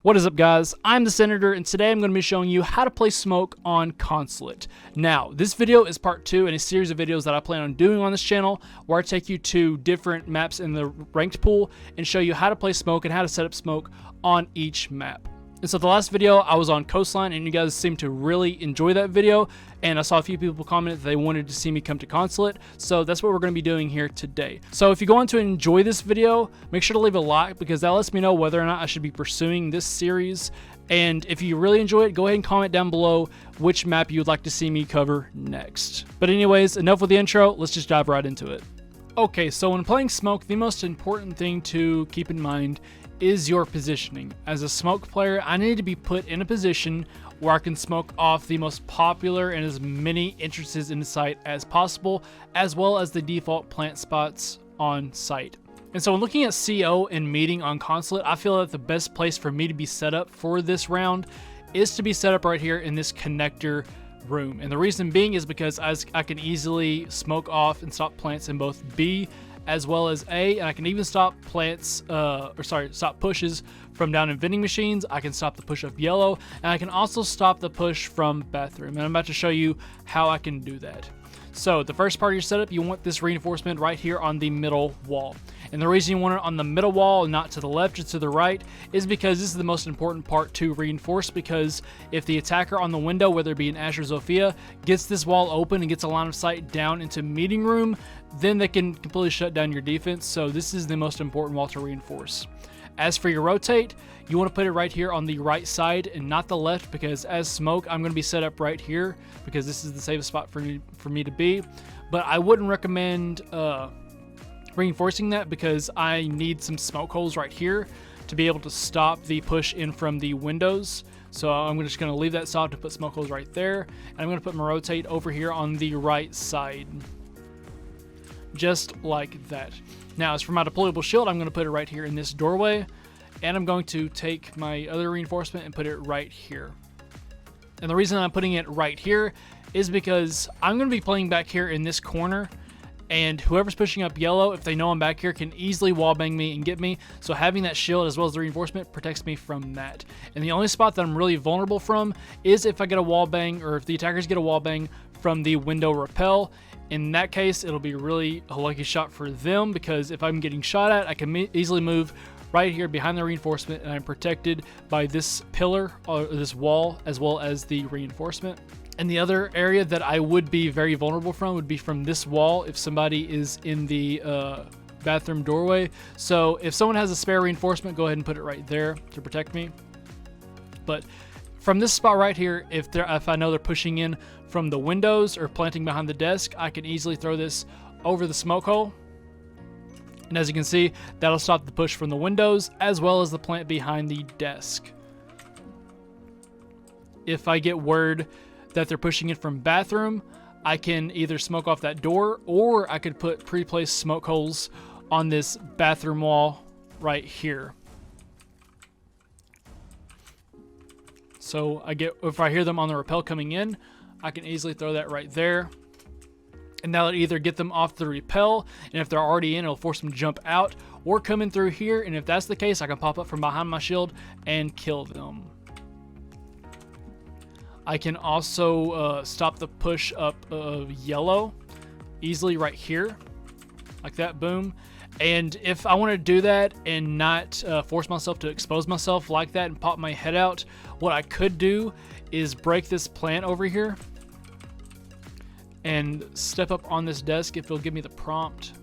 What is up, guys? I'm the Senator, and today I'm going to be showing you how to play smoke on Consulate. Now, this video is part 2 in a series of videos that I plan on doing on this channel, where I take you to different maps in the ranked pool and show you how to play smoke and how to set up smoke on each map. And so the last video I was on Coastline, and you guys seemed to really enjoy that video, and I saw a few people comment that they wanted to see me come to Consulate, so that's what we're going to be doing here today. So if you go on to enjoy this video, make sure to leave a like, because that lets me know whether or not I should be pursuing this series. And if you really enjoy it, go ahead and comment down below which map you'd like to see me cover next. But anyways, enough with the intro, let's just dive right into it. Okay, so when playing smoke, the most important thing to keep in mind is your positioning. As a smoke player, I need to be put in a position where I can smoke off the most popular and as many entrances in the site as possible, as well as the default plant spots on site. And so when looking at CO and meeting on Consulate, I feel that the best place for me to be set up for this round is to be set up right here in this connector room. And the reason being is because I can easily smoke off and stop plants in both B as well as A, and I can even stop stop pushes from down in vending machines. I can stop the push of yellow, and I can also stop the push from bathroom. And I'm about to show you how I can do that. So the first part of your setup, you want this reinforcement right here on the middle wall. And the reason you want it on the middle wall and not to the left or to the right is because this is the most important part to reinforce, because if the attacker on the window, whether it be an Ash or Zofia, gets this wall open and gets a line of sight down into meeting room, then they can completely shut down your defense. So this is the most important wall to reinforce. As for your rotate, you want to put it right here on the right side and not the left, because as smoke, I'm going to be set up right here because this is the safest spot for me to be. But I wouldn't recommend reinforcing that, because I need some smoke holes right here to be able to stop the push in from the windows. So I'm just going to leave that soft to put smoke holes right there, and I'm going to put my rotate over here on the right side, just like that. Now, as for my deployable shield, I'm going to put it right here in this doorway, and I'm going to take my other reinforcement and put it right here. And the reason I'm putting it right here is because I'm going to be playing back here in this corner, and whoever's pushing up yellow, if they know I'm back here, can easily wallbang me and get me. So having that shield as well as the reinforcement protects me from that. And the only spot that I'm really vulnerable from is if I get a wallbang, or if the attackers get a wallbang from the window rappel. In that case, it'll be really a lucky shot for them, because if I'm getting shot at, I can easily move right here behind the reinforcement, and I'm protected by this pillar or this wall as well as the reinforcement. And the other area that I would be very vulnerable from would be from this wall if somebody is in the bathroom doorway. So if someone has a spare reinforcement, go ahead and put it right there to protect me. But from this spot right here, if I know they're pushing in from the windows or planting behind the desk, I can easily throw this over the smoke hole. And as you can see, that'll stop the push from the windows as well as the plant behind the desk. If I get word that they're pushing in from bathroom, I can either smoke off that door, or I could put pre-placed smoke holes on this bathroom wall right here. So if I hear them on the rappel coming in, I can easily throw that right there. And that'll either get them off the rappel, and if they're already in, it'll force them to jump out, or come in through here, and if that's the case, I can pop up from behind my shield and kill them. I can also stop the push up of yellow easily right here, like that, boom. And if I want to do that and not force myself to expose myself like that and pop my head out, what I could do is break this plant over here and step up on this desk if it'll give me the prompt,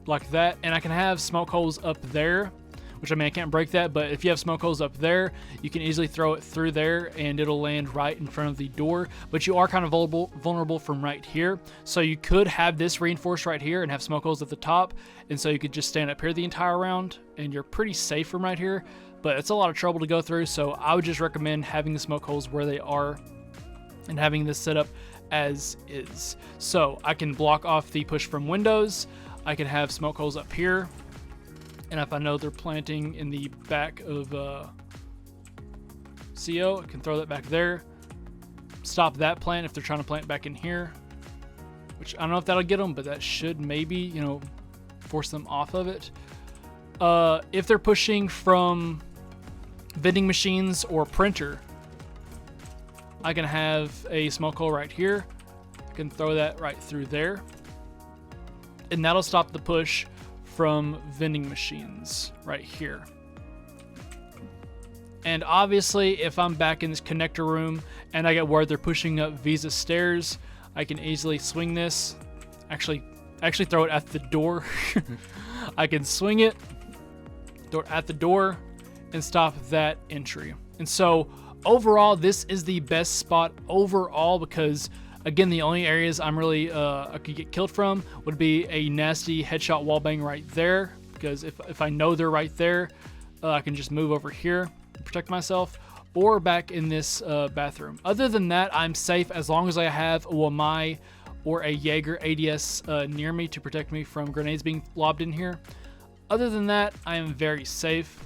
like that. And I can have smoke holes up there, which, I mean, I can't break that, but if you have smoke holes up there, you can easily throw it through there and it'll land right in front of the door. But you are kind of vulnerable from right here. So you could have this reinforced right here and have smoke holes at the top. And so you could just stand up here the entire round and you're pretty safe from right here. But it's a lot of trouble to go through. So I would just recommend having the smoke holes where they are and having this set up as is. So I can block off the push from windows. I can have smoke holes up here. And if I know they're planting in the back of CO, I can throw that back there. Stop that plant if they're trying to plant back in here, which I don't know if that'll get them, but that should maybe, force them off of it. If they're pushing from vending machines or printer, I can have a smoke hole right here. I can throw that right through there, and that'll stop the push from vending machines right here. And obviously, if I'm back in this connector room and I get word they're pushing up Visa stairs, I can easily swing this. Actually throw it at the door. I can swing it, throw it at the door, and stop that entry. And so overall, this is the best spot overall because, again, the only areas I'm really I could get killed from would be a nasty headshot wallbang right there, because if I know they're right there, I can just move over here and protect myself, or back in this bathroom. Other than that, I'm safe as long as I have a Wamai or a Jaeger ADS near me to protect me from grenades being lobbed in here. Other than that, I am very safe.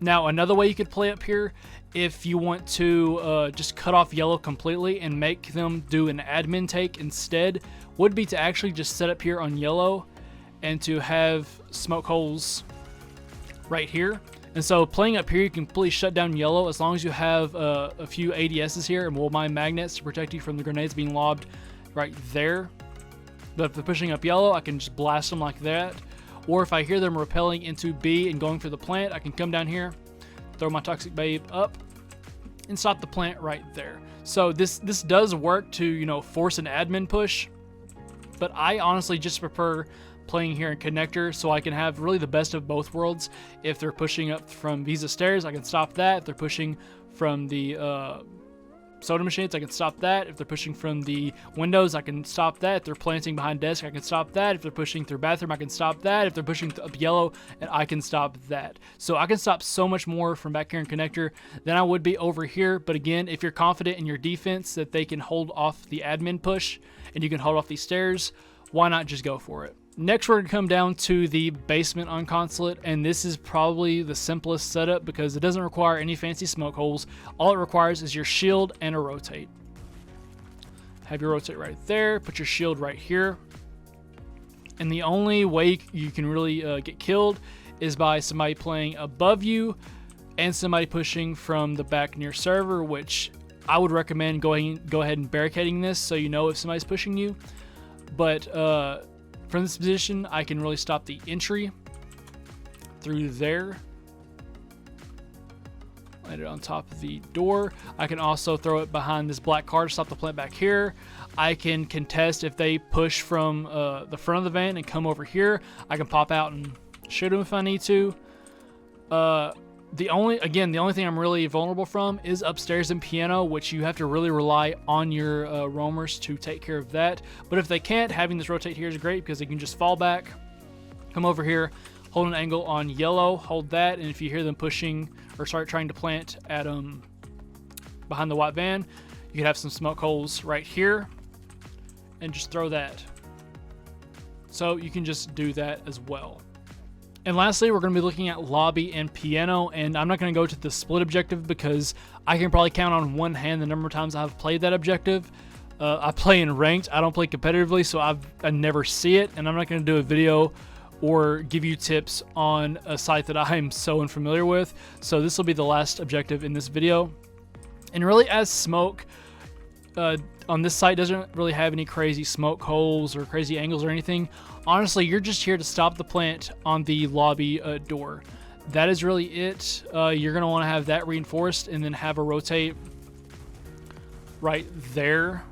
Now, another way you could play up here, if you want to just cut off yellow completely and make them do an admin take instead, would be to actually just set up here on yellow and to have smoke holes right here. And so playing up here, you can completely shut down yellow as long as you have a few ADSs here and Wamai magnets to protect you from the grenades being lobbed right there. But if they're pushing up yellow, I can just blast them like that. Or if I hear them repelling into B and going for the plant, I can come down here, throw my Toxic Babe up, and stop the plant right there. So this does work to, you know, force an admin push, but I honestly just prefer playing here in connector so I can have really the best of both worlds. If they're pushing up from Visa stairs, I can stop that. If they're pushing from the soda machines, I can stop that. If they're pushing from the windows, I can stop that. If they're planting behind desk, I can stop that. If they're pushing through bathroom, I can stop that. If they're pushing up yellow, and I can stop that. So I can stop so much more from back here in connector than I would be over here. But again, if you're confident in your defense that they can hold off the admin push and you can hold off these stairs, why not just go for it? Next, we're going to come down to the basement on Consulate, and this is probably the simplest setup because it doesn't require any fancy smoke holes. All it requires is your shield and a rotate. Have your rotate right there, put your shield right here. And the only way you can really get killed is by somebody playing above you and somebody pushing from the back near server, which I would recommend go ahead and barricading this so you know if somebody's pushing you. But from this position, I can really stop the entry through there. Land it on top of the door. I can also throw it behind this black car to stop the plant back here. I can contest if they push from the front of the van and come over here. I can pop out and shoot them if I need to. The only thing I'm really vulnerable from is upstairs in piano, which you have to really rely on your roamers to take care of that. But if they can't, having this rotate here is great because they can just fall back, come over here, hold an angle on yellow, hold that, and if you hear them pushing or start trying to plant at behind the white van, you can have some smoke holes right here and just throw that. So you can just do that as well. And lastly, we're going to be looking at lobby and piano, and I'm not going to go to the split objective because I can probably count on one hand the number of times I've played that objective. I play in ranked, I don't play competitively, so I never see it, and I'm not going to do a video or give you tips on a site that I'm so unfamiliar with. So this will be the last objective in this video. And really, as smoke, on this site doesn't really have any crazy smoke holes or crazy angles or anything. Honestly, you're just here to stop the plant on the lobby door. That is really it. You're going to want to have that reinforced and then have a rotate right there.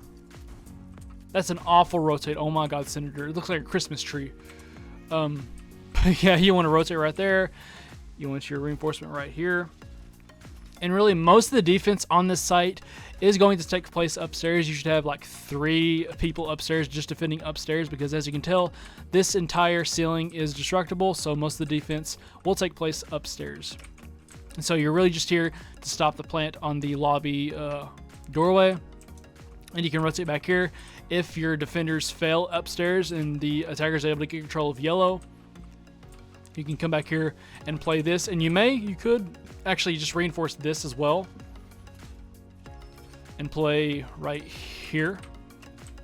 That's an awful rotate. Oh my god, Senator. It looks like a Christmas tree. Yeah, you want to rotate right there. You want your reinforcement right here. And really, most of the defense on this site is going to take place upstairs. You should have like 3 people upstairs just defending upstairs because, as you can tell, this entire ceiling is destructible, so most of the defense will take place upstairs. And so you're really just here to stop the plant on the lobby doorway. And you can rotate back here. If your defenders fail upstairs and the attacker is able to get control of yellow, you can come back here and play this. And you could actually just reinforce this as well and play right here.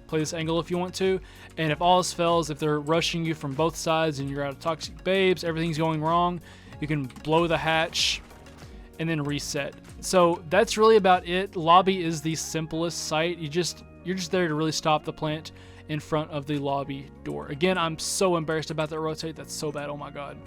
Play this angle if you want to. And if all else fails, if they're rushing you from both sides and you're out of Toxic Babes, everything's going wrong, you can blow the hatch and then reset. So that's really about it. Lobby is the simplest site. You're just there to really stop the plant in front of the lobby door. Again, I'm so embarrassed about that rotate. That's so bad. Oh my god.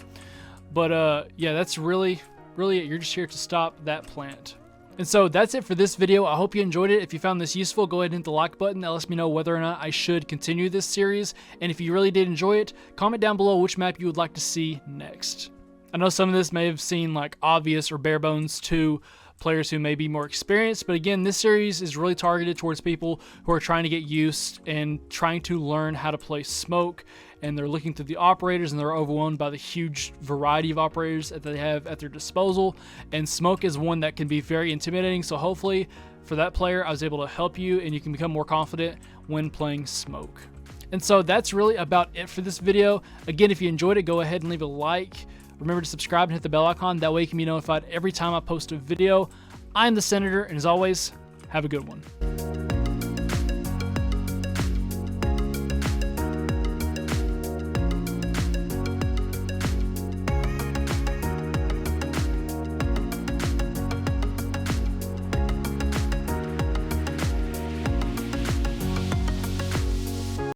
But yeah, that's really it. You're just here to stop that plant. And so that's it for this video. I hope you enjoyed it. If you found this useful, go ahead and hit the like button. That lets me know whether or not I should continue this series. And if you really did enjoy it, comment down below which map you would like to see next. I know some of this may have seemed like obvious or bare bones to players who may be more experienced, but again, this series is really targeted towards people who are trying to get used and trying to learn how to play smoke, and they're looking through the operators and they're overwhelmed by the huge variety of operators that they have at their disposal, and smoke is one that can be very intimidating. So hopefully for that player I was able to help you and you can become more confident when playing smoke. And so that's really about it for this video. Again, if you enjoyed it, go ahead and leave a like. Remember to subscribe and hit the bell icon. That way you can be notified every time I post a video. I'm the Senator, and as always, have a good one.